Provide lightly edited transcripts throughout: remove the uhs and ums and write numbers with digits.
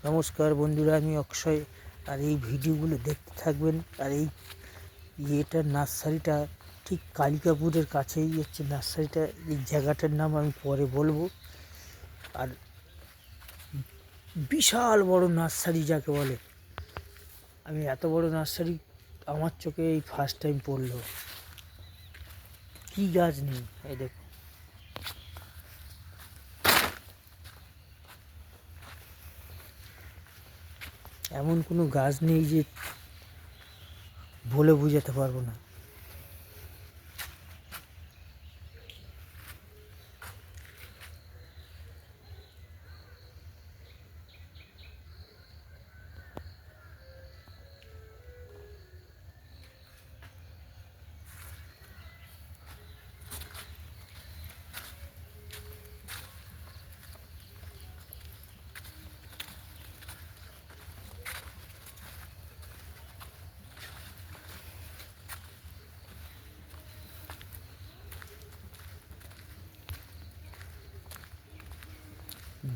নমস্কার বন্ধুরা, আমি অক্ষয়। আর এই ভিডিওগুলো দেখতে থাকবেন। আর এই নার্সারিটা ঠিক কালিকাপুরের কাছেই হচ্ছে নার্সারিটা। এই জায়গাটার নাম আমি পরে বলবো। আর বিশাল বড় নার্সারি যাকে বলে, আমি এত বড় নার্সারি আমার চোখে এই ফার্স্ট টাইম পড়লো। কি গাছ নেই, এই দেখো। এমন কোনো গাছ নেই যে বলে বোঝাতে পারবো না।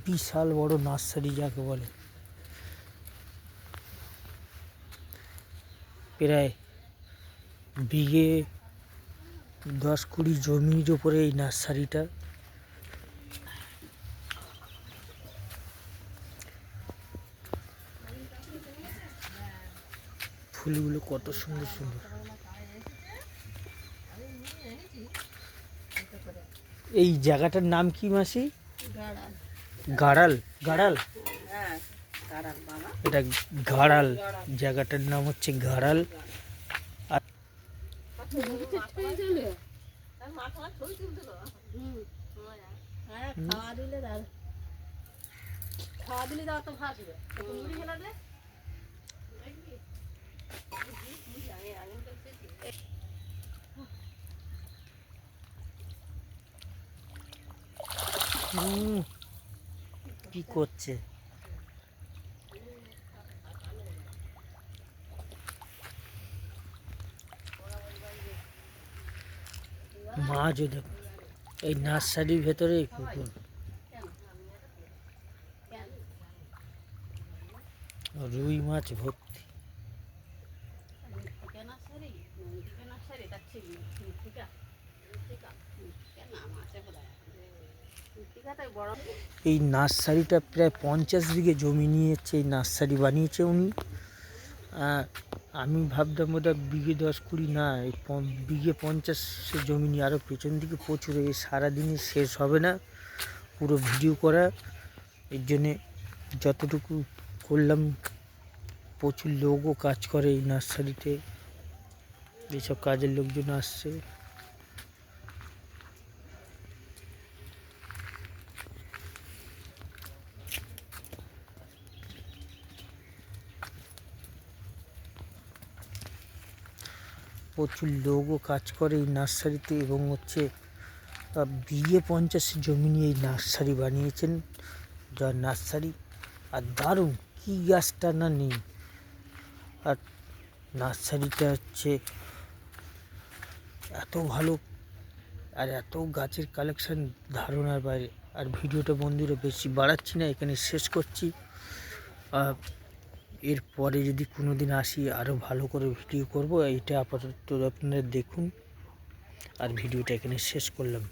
বিশাল বড় নার্সারি যাকে বলে, প্রায় বিঘে 10-20 জমির উপরে এই নার্সারিটা। ফুলগুলো কত সুন্দর সুন্দর। এই জায়গাটার নাম কি মাসি? গাড়াল। গাড়াল, এটা গাড়াল। জায়গাটার নাম হচ্ছে গাড়াল। আর কি করছে? মাছও দেখো, এই নার্সারির ভেতরে পুকুর। রুই মাছ ভর্তি। এই নার্সারিটা প্রায় 50 বিঘে জমি নিয়েছে। এই নার্সারি বানিয়েছে উনি। আমি ভাবতাম বোধহয় বিঘে 10-20 না, এই বিঘে 50 জমি নিয়ে। আরও পেছন দিকে প্রচুর। এই সারাদিনে শেষ হবে না পুরো ভিডিও করা। এর জন্যে যতটুকু করলাম। প্রচুর লোকও কাজ করে এই নার্সারিতে, এইসব কাজের লোকজন আসছে। প্রচুর লোকও কাজ করে এই নার্সারিতে, এবং হচ্ছে বিঘে 50 জমি নিয়ে এই নার্সারি বানিয়েছেন। যা নার্সারি আর দারুণ, কি গাছটা না নেই। আর নার্সারিটা হচ্ছে এত ভালো, আর এত গাছের কালেকশন ধারণার বাইরে। আর ভিডিওটা বন্ধুরা বেশি বাড়াচ্ছি না, এখানে শেষ করছি। এরপরে যদি কোনো দিন আসি আরও ভালো করে ভিডিও করব। এইটা আপাতত আপনারা দেখুন, আর ভিডিওটা এখানে শেষ করলাম।